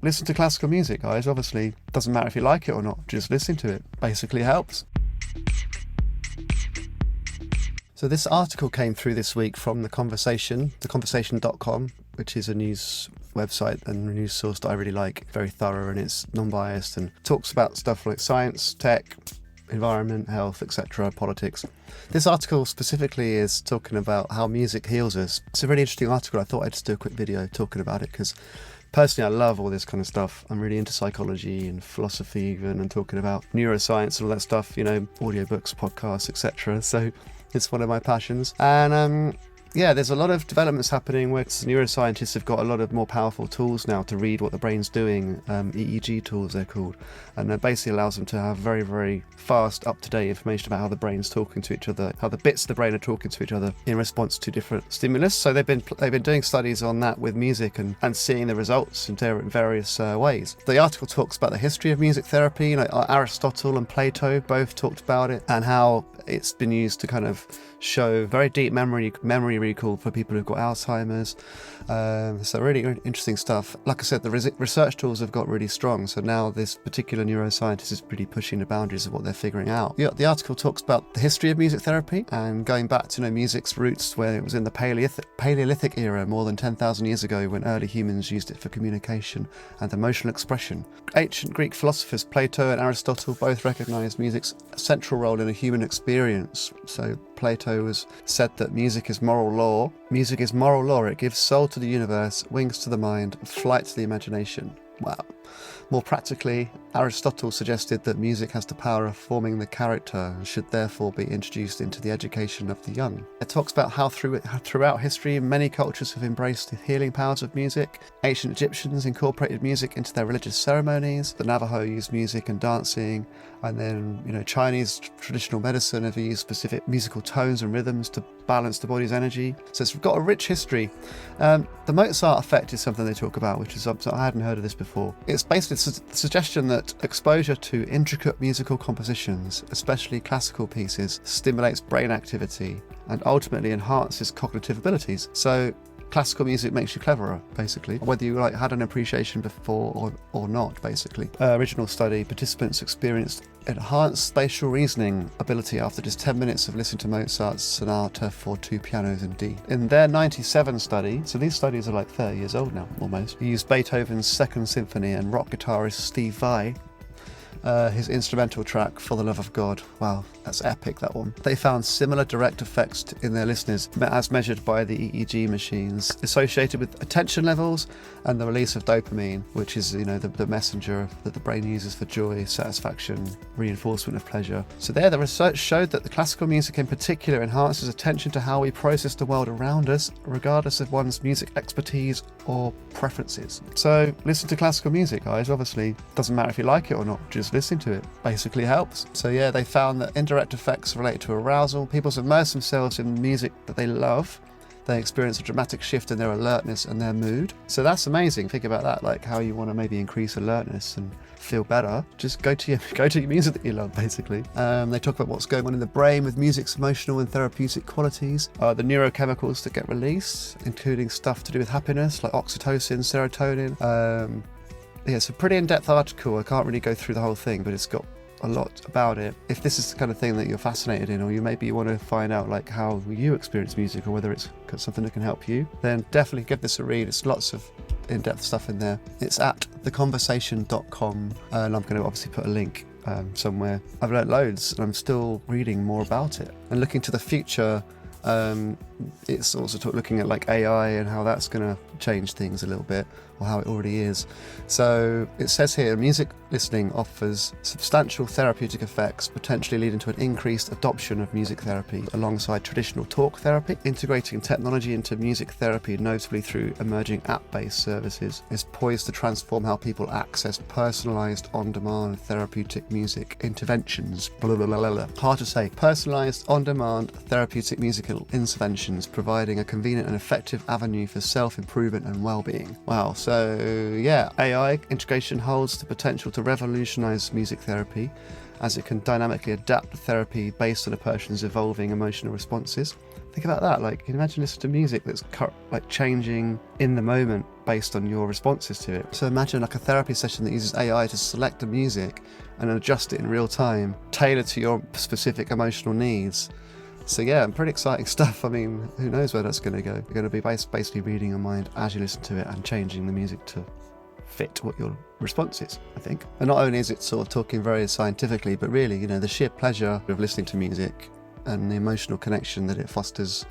Listen to classical music, guys. Obviously, doesn't matter if you like it or not, just listening to it basically helps. So this article came through this week from The Conversation, theconversation.com, which is a news website and a news source that I really like. Very thorough, and it's non-biased and talks about stuff like science, tech, environment, health, etc., politics. This article specifically is talking about how music heals us. It's a really interesting article. I thought I'd just do a quick video talking about it because personally I love all this kind of stuff. I'm really into psychology and philosophy even, and talking about neuroscience and all that stuff, you know, audiobooks, podcasts, etc. So it's one of my passions. And there's a lot of developments happening where neuroscientists have got a lot of more powerful tools now to read what the brain's doing, EEG tools they're called, and that basically allows them to have very, very fast, up-to-date information about how the brain's talking to each other, how the bits of the brain are talking to each other in response to different stimulus. So they've been doing studies on that with music and seeing the results in various ways. The article talks about the history of music therapy. You know, Aristotle and Plato both talked about it, and how it's been used to kind of show very deep memory recall for people who've got Alzheimer's. So really interesting stuff. Like I said, the research tools have got really strong. So now this particular neuroscientist is really pushing the boundaries of what they're figuring out. The article talks about the history of music therapy and going back to music's roots, where it was in the Paleolithic era, more than 10,000 years ago, when early humans used it for communication and emotional expression. Ancient Greek philosophers Plato and Aristotle both recognized music's central role in a human experience. So Plato has said that music is moral law. Music is moral law. It gives soul to the universe, wings to the mind, flight to the imagination. Wow. More practically, Aristotle suggested that music has the power of forming the character and should therefore be introduced into the education of the young. It talks about how throughout history, many cultures have embraced the healing powers of music. Ancient Egyptians incorporated music into their religious ceremonies. The Navajo used music and dancing. And then, Chinese traditional medicine have used specific musical tones and rhythms to balance the body's energy. So it's got a rich history. The Mozart effect is something they talk about, which is something I hadn't heard of this before. It's basically the suggestion that exposure to intricate musical compositions, especially classical pieces, stimulates brain activity and ultimately enhances cognitive abilities. So classical music makes you cleverer, basically, whether you had an appreciation before or not, basically. Original study, participants experienced enhanced spatial reasoning ability after just 10 minutes of listening to Mozart's sonata for 2 pianos in D. In their 97 study, so these studies are like 30 years old now, almost, he used Beethoven's Second Symphony and rock guitarist Steve Vai, his instrumental track, For the Love of God. Wow, that's epic, that one. They found similar direct effects in their listeners as measured by the EEG machines, associated with attention levels and the release of dopamine, which is, the messenger that the brain uses for joy, satisfaction, reinforcement of pleasure. So there, the research showed that the classical music in particular enhances attention to how we process the world around us, regardless of one's music expertise or preferences. So listen to classical music, guys. Obviously, doesn't matter if you like it or not, just listening to it basically helps. So yeah, they found that indirect effects related to arousal. People immerse themselves in music that they love. They experience a dramatic shift in their alertness and their mood. So that's amazing. Think about that, like how you want to maybe increase alertness and feel better. Just go to your music that you love, basically. They talk about what's going on in the brain with music's emotional and therapeutic qualities, the neurochemicals that get released, including stuff to do with happiness like oxytocin, serotonin. It's a pretty in-depth article. I can't really go through the whole thing, but it's got a lot about it. If this is the kind of thing that you're fascinated in, or you want to find out like how you experience music, or whether it's something that can help you, then definitely give this a read. It's lots of in-depth stuff in there. It's at theconversation.com, and I'm going to obviously put a link somewhere. I've learnt loads, and I'm still reading more about it. And looking to the future, it's also looking at like AI and how that's going to change things a little bit, or how it already is. So it says here, music listening offers substantial therapeutic effects, potentially leading to an increased adoption of music therapy alongside traditional talk therapy. Integrating technology into music therapy, notably through emerging app-based services, is poised to transform how people access personalized on-demand therapeutic music interventions. Blah, blah, blah, blah. Hard to say. Personalized on-demand therapeutic musical interventions, providing a convenient and effective avenue for self-improvement and well-being. Wow, So yeah, AI integration holds the potential to revolutionize music therapy, as it can dynamically adapt the therapy based on a person's evolving emotional responses. Think about that. Like, can you imagine listening to music that's like changing in the moment based on your responses to it? So imagine like a therapy session that uses AI to select the music and adjust it in real time, tailored to your specific emotional needs. So yeah, pretty exciting stuff. I mean, who knows where that's going to go? You're going to be basically reading your mind as you listen to it and changing the music to fit what your response is, I think. And not only is it sort of talking very scientifically, but really, you know, the sheer pleasure of listening to music and the emotional connection that it fosters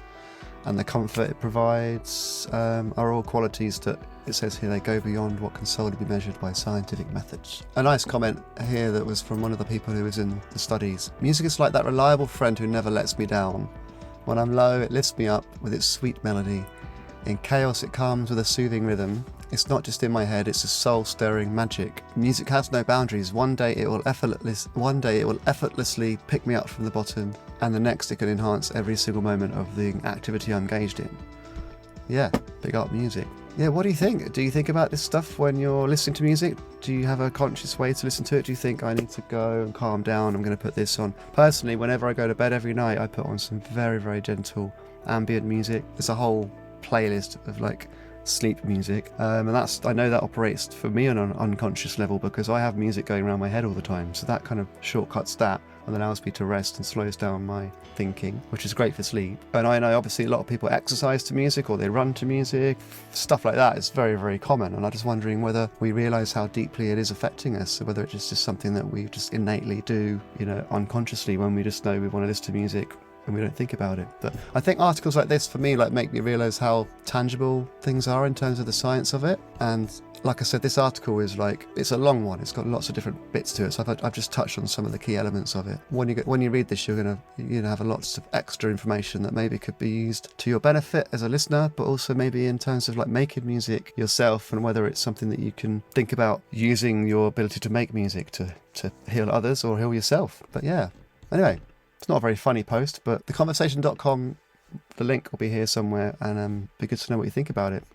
and the comfort it provides are all qualities that it says here they go beyond what can solely be measured by scientific methods. A nice comment here that was from one of the people who was in the studies. Music is like that reliable friend who never lets me down. When I'm low, it lifts me up with its sweet melody. In chaos, it comes with a soothing rhythm. It's not just in my head, it's a soul-stirring magic. Music has no boundaries. One day it will effortlessly pick me up from the bottom, and the next it can enhance every single moment of the activity I'm engaged in. Yeah, big up music. Yeah, what do you think? Do you think about this stuff when you're listening to music? Do you have a conscious way to listen to it? Do you think I need to go and calm down? I'm going to put this on. Personally, whenever I go to bed every night, I put on some very, very gentle ambient music. There's a whole playlist of like sleep music, and that's, I know that operates for me on an unconscious level because I have music going around my head all the time, so that kind of shortcuts that and allows me to rest and slows down my thinking, which is great for sleep. And I know obviously a lot of people exercise to music or they run to music, stuff like that is very, very common, and I'm just wondering whether we realise how deeply it is affecting us, or whether it's just something that we just innately do, you know, unconsciously, when we just know we want to listen to music and we don't think about it. But I think articles like this for me like make me realise how tangible things are in terms of the science of it. And like I said, this article is like, it's a long one, it's got lots of different bits to it, so I've just touched on some of the key elements of it. When you read this, you're going to have lots of extra information that maybe could be used to your benefit as a listener, but also maybe in terms of like making music yourself, and whether it's something that you can think about using your ability to make music to heal others or heal yourself. But yeah, anyway, it's not a very funny post, but theconversation.com, the link will be here somewhere, and be good to know what you think about it.